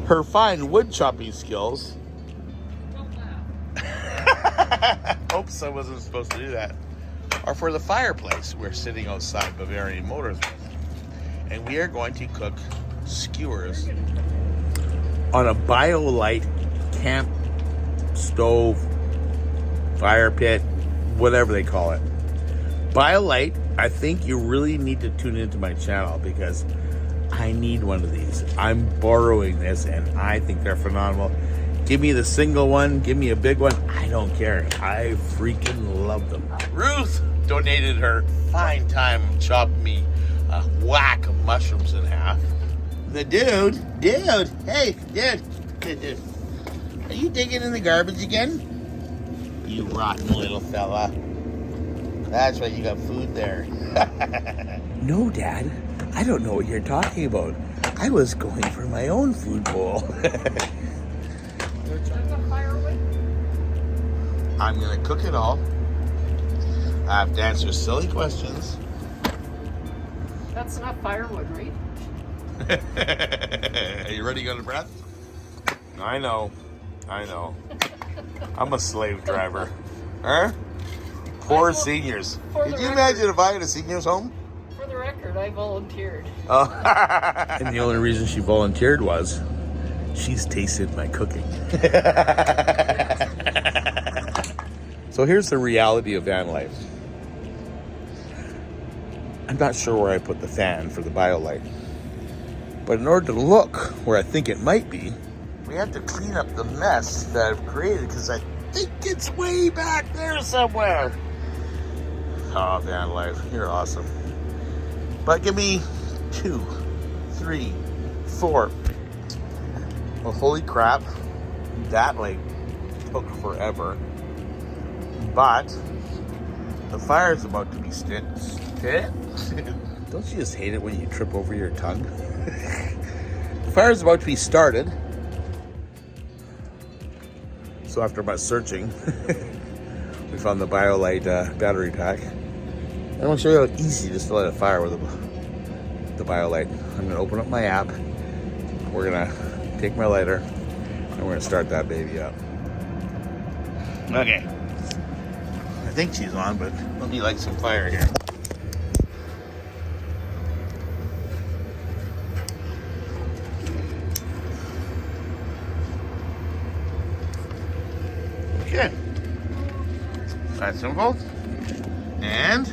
Her fine wood chopping skills. Don't laugh. Oops, I wasn't supposed to do that. Are for the fireplace we're sitting outside Bavarian Motors with. And we are going to cook skewers on a BioLite camp stove, fire pit, whatever they call it. BioLite, I think you really need to tune into my channel because I need one of these. I'm borrowing this and I think they're phenomenal. Give me the single one, give me a big one. I don't care. I freaking love them. Ruth donated her fine time chopping me a whack of mushrooms in half. The dude, hey, dude. Are you digging in the garbage again? You rotten little fella. That's why you got food there. No, Dad. I don't know what you're talking about. I was going for my own food bowl. I'm going to cook it all. I have to answer silly questions. That's enough firewood, right? Are you ready to go to breath? I know. I'm a slave driver. Huh? Poor seniors. Could you imagine if I had a seniors home? For the record, I volunteered. Oh. And the only reason she volunteered was she's tasted my cooking. So here's the reality of van life. I'm not sure where I put the fan for the BioLite. But in order to look where I think it might be, we have to clean up the mess that I've created because I think it's way back there somewhere. Oh, van life, you're awesome. But give me 2, 3, 4. Well, holy crap. That took forever. But the fire's about to be lit. Don't you just hate it when you trip over your tongue? The fire's about to be started. So after much searching, we found the BioLite battery pack. I want to show you how easy it is to light a fire with the BioLite. I'm going to open up my app. We're going to take my lighter and we're going to start that baby up. Okay. I think she's on, but let me light some fire here. Okay. That's simple. And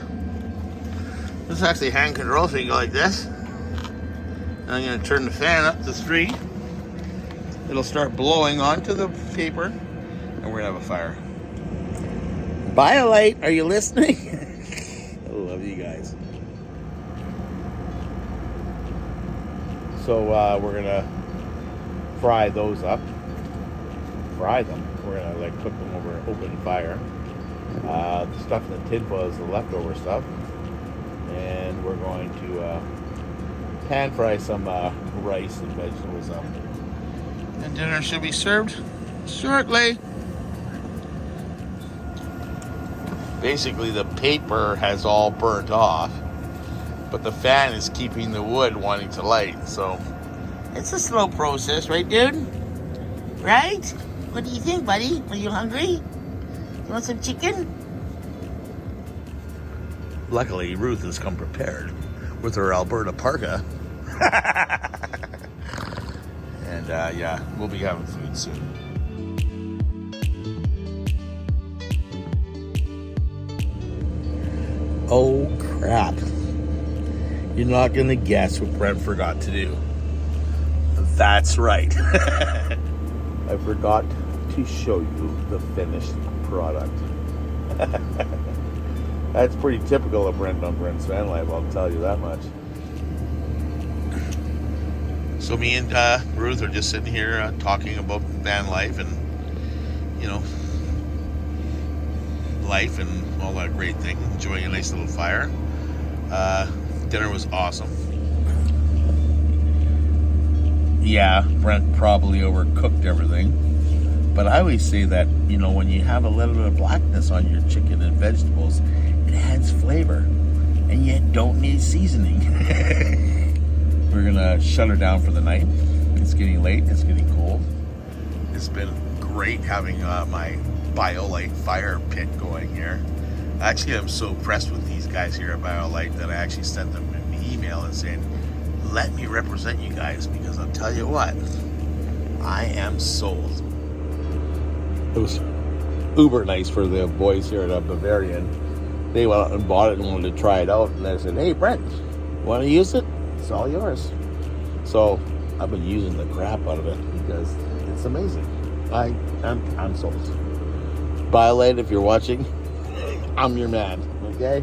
this is actually hand control, so you go like this. And I'm going to turn the fan up to 3. It'll start blowing onto the paper, and we're going to have a fire. BioLite, are you listening? I love you guys. So we're going to fry those up. Fry them. We're going to cook them over open fire. The stuff in the tin foil is the leftover stuff. And we're going to pan fry some rice and vegetables up. And dinner should be served shortly. Basically, the paper has all burnt off, but the fan is keeping the wood wanting to light. So it's a slow process, right, dude? Right? What do you think, buddy? Are you hungry? You want some chicken? Luckily, Ruth has come prepared with her Alberta parka. And yeah, we'll be having food soon. Oh crap. You're not going to guess what Brent forgot to do. That's right. I forgot to show you the finished product. That's pretty typical of Brent on BrentsVanLife, I'll tell you that much. So me and Ruth are just sitting here talking about van life and, you know, life and all that great thing. Enjoying a nice little fire. Dinner was awesome. Yeah, Brent probably overcooked everything. But I always say that, you know, when you have a little bit of blackness on your chicken and vegetables, it adds flavor. And you don't need seasoning. We're going to shut her down for the night. It's getting late. It's getting cold. It's been great having my BioLite fire pit going here. Actually, I'm so impressed with these guys here at BioLite that I actually sent them an email and saying, let me represent you guys, because I'll tell you what, I am sold. It was uber nice for the boys here at Bavarian. They went out and bought it and wanted to try it out, and I said, hey Brent, want to use it? It's all yours. So I've been using the crap out of it because it's amazing. I'm sold. BioLite, if you're watching, I'm your man, okay?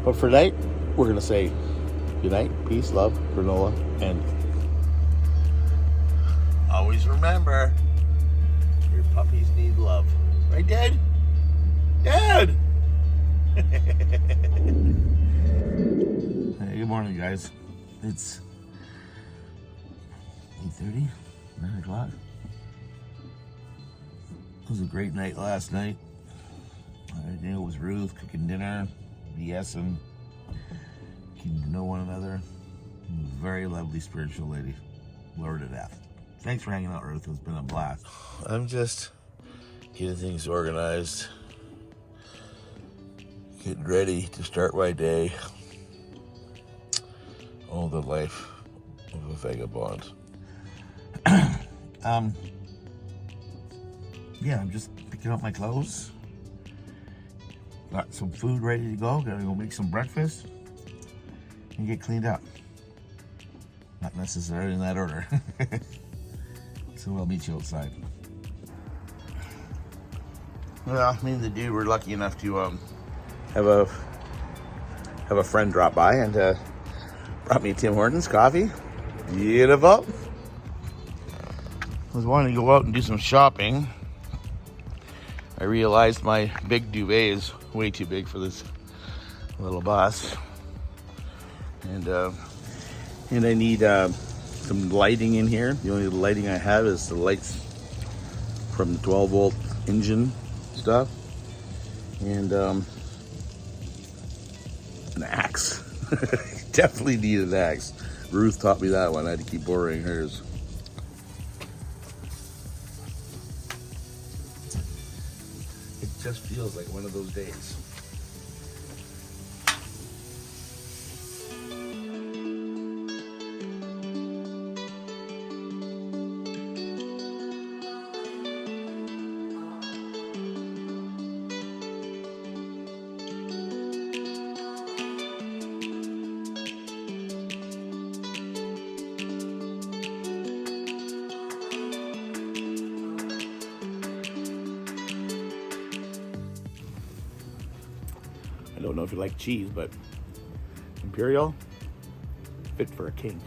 But for tonight, we're going to say good night, peace, love, granola, and always remember, your puppies need love. Right, Dad? Dad! Hey, good morning, guys. It's 8:30, 9 o'clock. It was a great night last night. I knew it was Ruth cooking dinner, BSing, getting to know one another. Very lovely spiritual lady. Love her to death. Thanks for hanging out, Ruth. It's been a blast. I'm just getting things organized, getting ready to start my day. Oh, the life of a vagabond. Yeah, I'm just picking up my clothes. Got some food ready to go. Gotta go make some breakfast and get cleaned up. Not necessarily in that order. So I'll meet you outside. Well, me and the dude were lucky enough to have a friend drop by and brought me Tim Hortons coffee. Beautiful. I was wanting to go out and do some shopping. I realized my big duvet is way too big for this little bus, and I need some lighting in here. The only lighting I have is the lights from the 12-volt engine stuff, and an axe. Definitely need an axe. Ruth taught me that one. I had to keep borrowing hers. It just feels like one of those days. I don't know if you like cheese, but Imperial, fit for a king.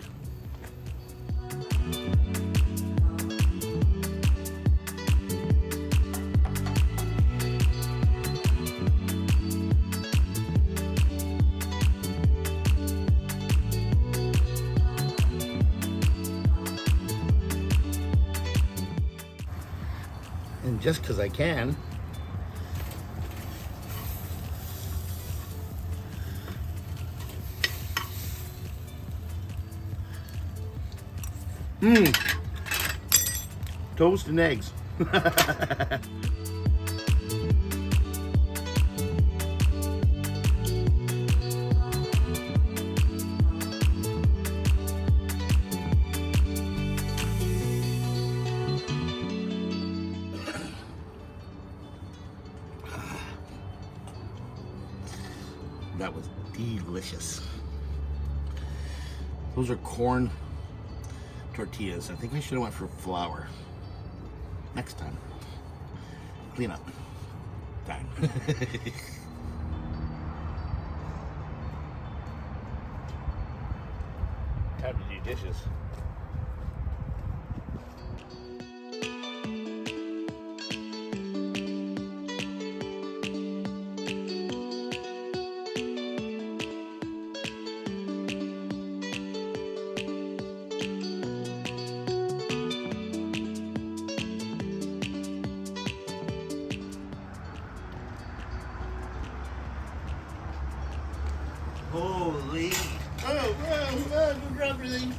And just because I can, toast and eggs. That was delicious. Those are corn tortillas. I think I should have went for flour. Next time. Clean up. Time. Time to do dishes. Holy. Oh, don't drop everything.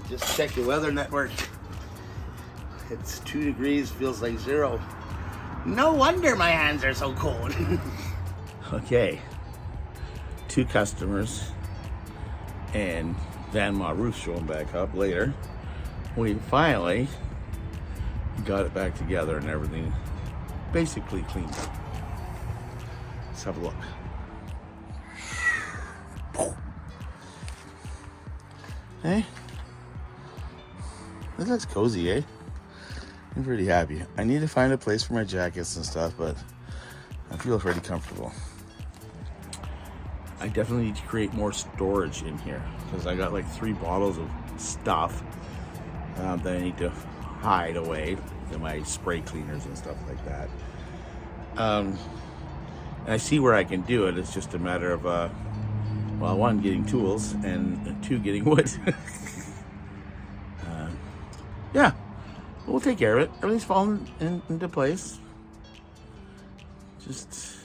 Just check your weather network. It's 2 degrees, feels like 0. No wonder my hands are so cold. Okay, 2 customers and VanLife showing back up later. We finally got it back together and everything basically cleaned up. Let's have a look. Hey, this looks cozy, eh? I'm pretty happy. I need to find a place for my jackets and stuff, but I feel pretty comfortable. I definitely need to create more storage in here because I got like 3 bottles of stuff that I need to hide away, my spray cleaners and stuff like that. And I see where I can do it. It's just a matter of, well, 1, getting tools, and 2, getting wood. Yeah, we'll take care of it. Everything's falling into place. Just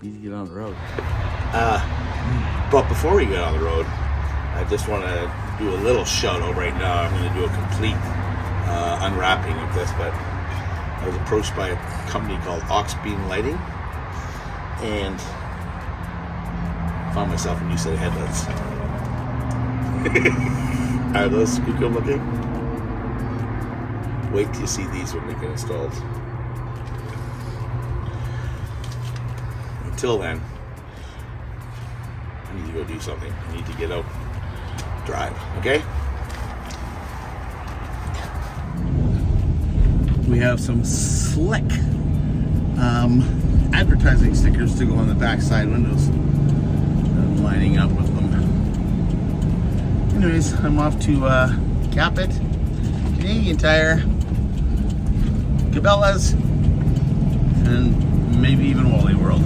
need to get on the road. But before we get on the road, I just want to do a little shout out right now. I'm going to do a complete unwrapping of this, but I was approached by a company called Oxbeam Lighting and found myself a new set of headlights. Are those good looking? Wait till you see these when they get installed. Until then, I need to go do something. I need to get out, drive, okay? We have some slick advertising stickers to go on the back side windows. I'm lining up with them. Anyways, I'm off to Cap It, Canadian Tire, Cabela's, and maybe even Wally World.